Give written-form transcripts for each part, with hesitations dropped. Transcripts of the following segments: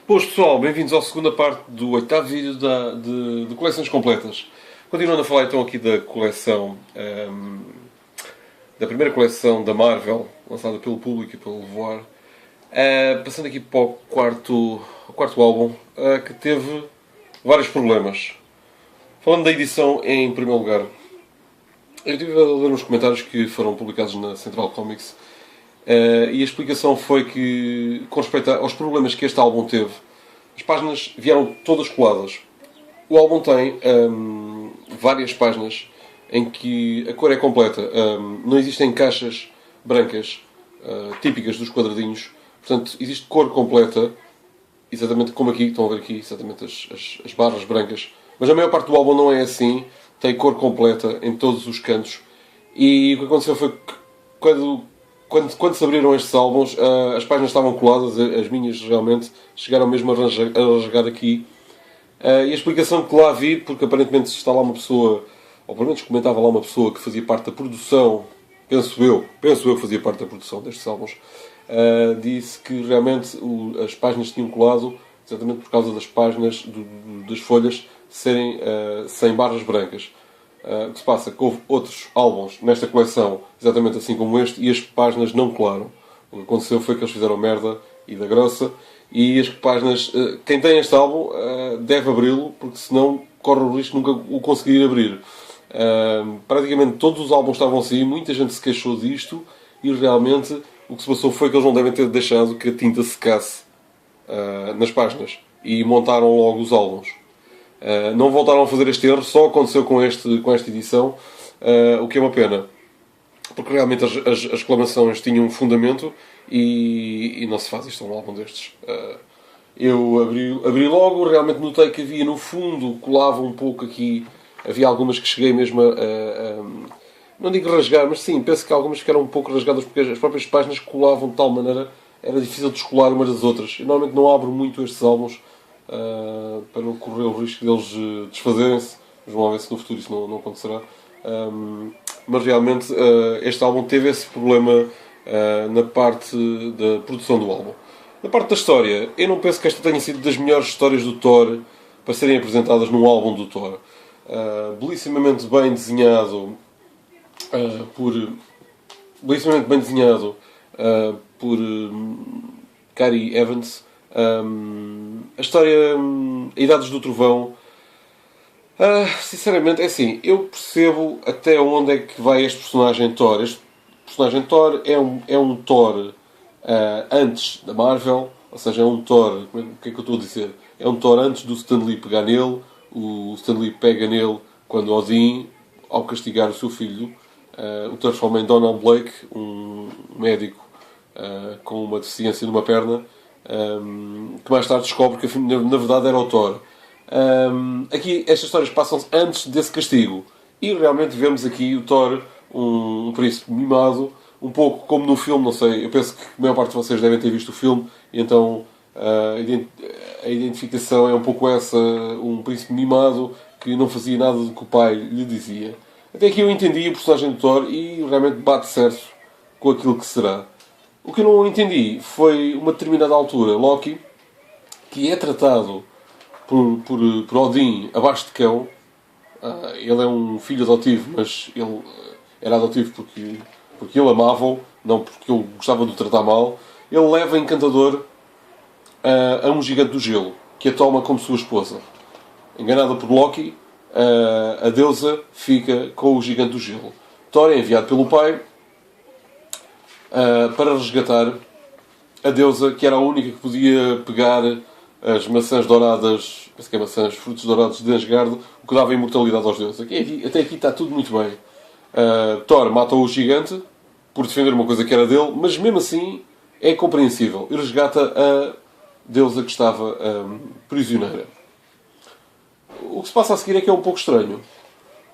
Boas pessoal, bem-vindos à segunda parte do oitavo vídeo de coleções completas. Continuando a falar então aqui da coleção, da primeira coleção da Marvel, lançada pelo público e pelo Voar. Passando aqui para o quarto álbum, que teve vários problemas. Falando da edição em primeiro lugar, eu estive a ler uns comentários que foram publicados na Central Comics. E a explicação foi que, com respeito aos problemas que este álbum teve, as páginas vieram todas coladas. O álbum tem várias páginas em que a cor é completa. Não existem caixas brancas típicas dos quadradinhos. Portanto, existe cor completa, exatamente como aqui, estão a ver aqui, exatamente as barras brancas. Mas a maior parte do álbum não é assim. Tem cor completa em todos os cantos. E o que aconteceu foi que, quando se abriram estes álbuns, as páginas estavam coladas, as minhas realmente chegaram mesmo a rasgar aqui. E a explicação que lá vi, porque aparentemente está lá uma pessoa, ou pelo menos comentava lá uma pessoa que fazia parte da produção, penso eu que fazia parte da produção destes álbuns, disse que realmente as páginas tinham colado exatamente por causa das páginas, das folhas, serem sem barras brancas. O que se passa é que houve outros álbuns nesta coleção, exatamente assim como este, e as páginas não colaram. O que aconteceu foi que eles fizeram merda e da grossa, e as páginas... quem tem este álbum deve abri-lo, porque senão corre o risco de nunca o conseguir abrir. Praticamente todos os álbuns estavam assim, muita gente se queixou disto, e realmente o que se passou foi que eles não devem ter deixado que a tinta secasse nas páginas, e montaram logo os álbuns. Não voltaram a fazer este erro, só aconteceu com esta edição, o que é uma pena, porque realmente as reclamações tinham um fundamento e não se faz isto a um álbum destes. Eu abri logo, realmente notei que havia no fundo, colava um pouco aqui, havia algumas que cheguei mesmo não digo rasgar, mas sim, penso que algumas ficaram um pouco rasgadas porque as próprias páginas colavam de tal maneira, era difícil descolar umas das outras. Eu normalmente não abro muito estes álbuns, para não correr o risco deles desfazerem-se. Vamos ver se no futuro isso não acontecerá. Mas realmente este álbum teve esse problema na parte da produção do álbum. Na parte da história, eu não penso que esta tenha sido das melhores histórias do Thor para serem apresentadas num álbum do Thor. Belíssimamente bem desenhado por Cary Evans. A história, Idades do Trovão, sinceramente, é assim, eu percebo até onde é que vai este personagem Thor. Este personagem Thor é um Thor antes da Marvel, ou seja, é um Thor, o que é que eu estou a dizer? É um Thor antes do Stan Lee pegar nele. O Stan Lee pega nele quando Odin, ao castigar o seu filho, o transforma em Donald Blake, um médico com uma deficiência numa perna, que mais tarde descobre que na verdade era o Thor. Aqui estas histórias passam-se antes desse castigo e realmente vemos aqui o Thor, um príncipe mimado, um pouco como no filme, não sei, eu penso que a maior parte de vocês devem ter visto o filme, e então a identificação é um pouco essa, um príncipe mimado que não fazia nada do que o pai lhe dizia. Até aqui eu entendi o personagem do Thor e realmente bate certo com aquilo que será. O que eu não entendi foi uma determinada altura, Loki, que é tratado por Odin abaixo de cão. Ele é um filho adotivo, mas ele era adotivo porque ele amava-o, não porque ele gostava de o tratar mal. Ele leva Encantador a um gigante do gelo, que a toma como sua esposa. Enganada por Loki, a deusa fica com o gigante do gelo. Thor é enviado pelo pai para resgatar a deusa, que era a única que podia pegar as maçãs douradas, penso que é maçãs, frutos dourados de Asgard, o que dava imortalidade aos deuses. Até aqui está tudo muito bem. Thor mata o gigante por defender uma coisa que era dele, mas mesmo assim é compreensível. E resgata a deusa que estava prisioneira. O que se passa a seguir é que é um pouco estranho.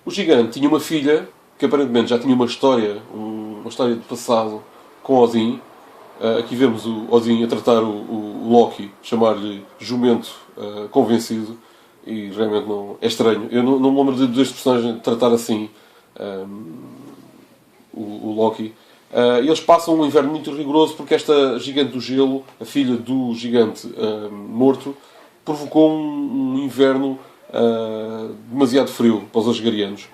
O gigante tinha uma filha que aparentemente já tinha uma história de passado com Odin. Aqui vemos o Odin a tratar o Loki, chamar-lhe jumento convencido, e realmente não é estranho. Eu não me lembro deste personagem tratar assim o Loki. E eles passam um inverno muito rigoroso porque esta gigante do gelo, a filha do gigante morto, provocou um inverno demasiado frio para os asgarianos.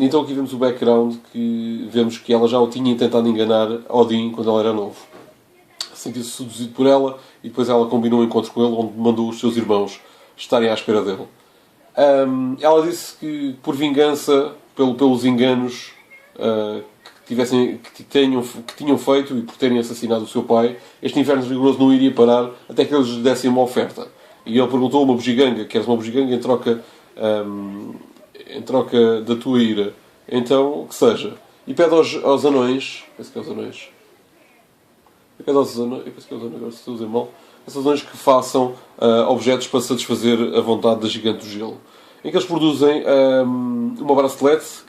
Então aqui vemos o background, que vemos que ela já o tinha tentado enganar Odin quando ele era novo. Sentiu-se seduzido por ela e depois ela combinou um encontro com ele onde mandou os seus irmãos estarem à espera dele. Ela disse que por vingança, pelos enganos que tinham feito e por terem assassinado o seu pai, este inverno rigoroso não iria parar até que eles lhe dessem uma oferta. E ele perguntou a uma bugiganga: queres uma bugiganga em troca da tua ira? Então, que seja. E pede aos anões, penso que é aos anões, eu penso que é aos anões, agora se estou a dizer mal, esses anões que façam objetos para satisfazer a vontade da gigante do gelo. Em que eles produzem uma bracelete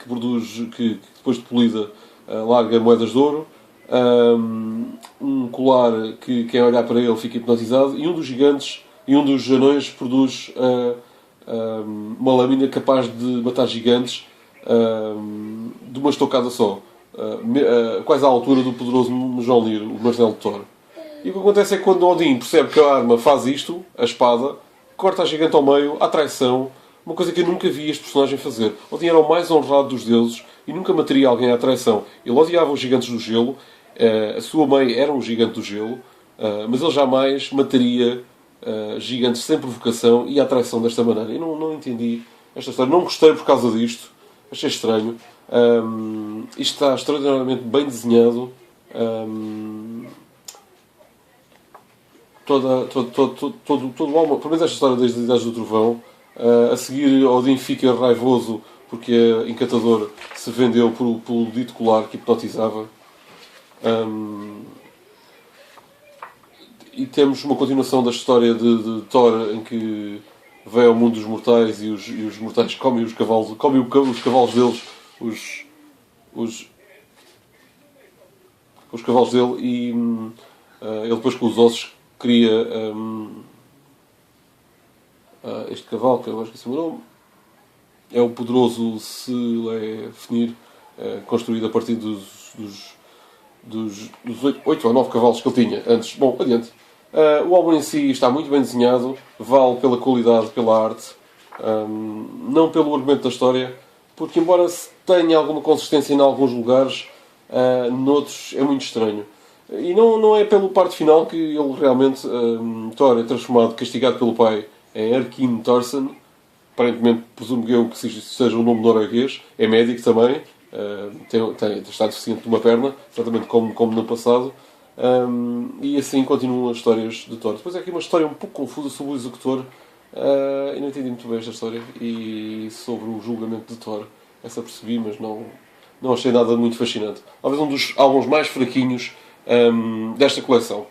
que depois de polida larga moedas de ouro, um colar que quem olhar para ele fica hipnotizado, e um dos gigantes e um dos anões produz uma lâmina capaz de matar gigantes de uma estocada só, quase à altura do poderoso Mjolnir, o martelo de Thor. E o que acontece é que quando Odin percebe que a arma faz isto, a espada, corta a gigante ao meio, à traição, uma coisa que eu nunca vi este personagem fazer. Odin era o mais honrado dos deuses e nunca mataria alguém à traição. Ele odiava os gigantes do gelo, a sua mãe era um gigante do gelo, mas ele jamais mataria gigantes sem provocação e à traição desta maneira. Eu não entendi esta história, não gostei por causa disto, achei estranho. Isto está extraordinariamente bem desenhado. Todo o alma, pelo menos esta história das Idades do Trovão. A seguir, Odin fica raivoso porque a Encantador se vendeu pelo dito colar que hipnotizava. E temos uma continuação da história de Thor, em que vem ao mundo dos mortais e os mortais comem os cavalos deles, os cavalos dele, e ele depois com os ossos cria este cavalo, que eu acho que é o nome, é o poderoso Sleipnir, construído a partir dos 8 ou 9 cavalos que ele tinha antes. Bom, adiante. O álbum em si está muito bem desenhado, vale pela qualidade, pela arte, não pelo argumento da história, porque embora se tenha alguma consistência em alguns lugares, noutros é muito estranho. E não é pelo parte final que ele realmente, Thor é transformado, castigado pelo pai, em Erkin Thorson. Aparentemente, presumo eu que seja um nome norueguês, é médico também, está deficiente de uma perna, exatamente como no passado. E assim continuam as histórias de Thor. Depois é aqui uma história um pouco confusa sobre o executor. Eu não entendi muito bem esta história. E sobre o julgamento de Thor, essa percebi, mas não achei nada muito fascinante. Talvez um dos álbuns mais fraquinhos desta coleção.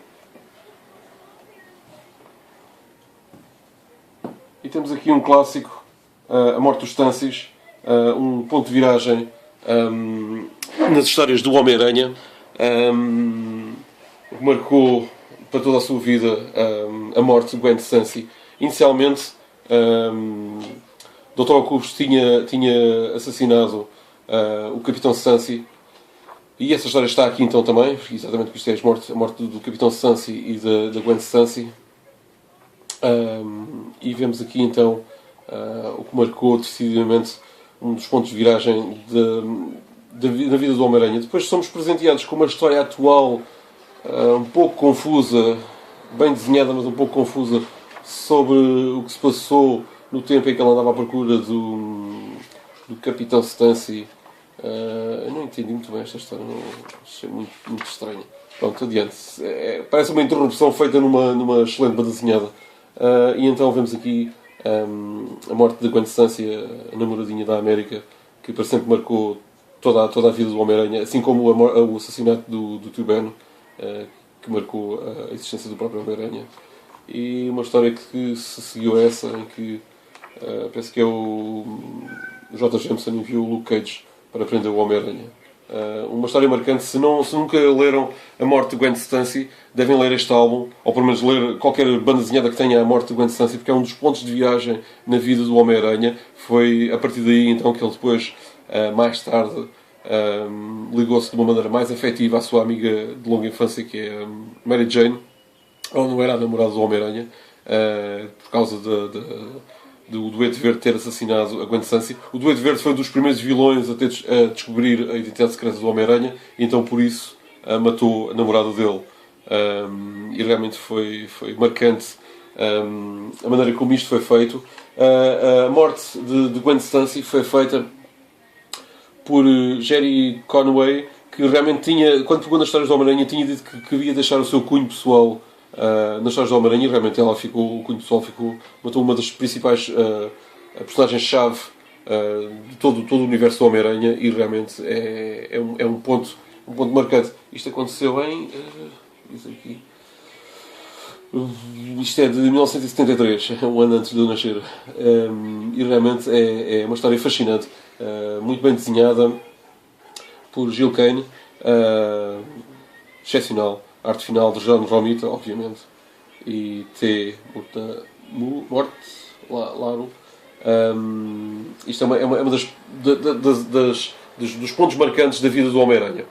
E temos aqui um clássico, A Morte dos Tâncis, um ponto de viragem nas histórias do Homem-Aranha, que marcou para toda a sua vida a morte de Gwen Stacy. Inicialmente, Dr. Octopus tinha assassinado o Capitão Stacy, e essa história está aqui então também, exatamente porque isto é a morte do Capitão Stacy e da Gwen Stacy. E vemos aqui então o que marcou decididamente um dos pontos de viragem na vida do Homem-Aranha. Depois somos presenteados com uma história atual um pouco confusa, bem desenhada, mas um pouco confusa, sobre o que se passou no tempo em que ela andava à procura do Capitão Stacy. Eu não entendi muito bem esta história, achei muito, muito estranha. Pronto, adiante. Parece uma interrupção feita numa excelente banda desenhada. E então vemos aqui a morte de Gwen Stacy, a namoradinha da América, que para sempre marcou toda a vida do Homem-Aranha, assim como o assassinato do Tio Ben, que marcou a existência do próprio Homem-Aranha. E uma história que se seguiu a essa, em que penso que é o J. Jameson enviou o Luke Cage para prender o Homem-Aranha. Uma história marcante. Se nunca leram A Morte de Gwen Stacy, devem ler este álbum, ou pelo menos ler qualquer banda desenhada que tenha A Morte de Gwen Stacy, porque é um dos pontos de viagem na vida do Homem-Aranha. Foi a partir daí então que ele depois, mais tarde, ligou-se de uma maneira mais afetiva à sua amiga de longa infância, que é Mary Jane. Ela não era a namorada do Homem-Aranha, por causa do Duende Verde ter assassinado a Gwen Stacy. O Duende Verde foi um dos primeiros vilões a descobrir a identidade secreta do Homem-Aranha, e então por isso matou a namorada dele. E realmente foi marcante a maneira como isto foi feito. A morte de Gwen Stacy foi feita por Gerry Conway, que realmente tinha, quando pegou nas histórias do Homem-Aranha, tinha dito que queria deixar o seu cunho pessoal nas histórias do Homem-Aranha, e realmente o cunho pessoal matou uma das principais personagens-chave de todo o universo do Homem-Aranha, e realmente é um ponto marcante. Isto aconteceu em... isto é de 1973, um ano antes de eu nascer. E realmente é uma história fascinante, muito bem desenhada por Gil Kane, excepcional. Arte final de John Romita, obviamente, e T. Morte, Laro. Isto é uma dos pontos marcantes da vida do Homem-Aranha.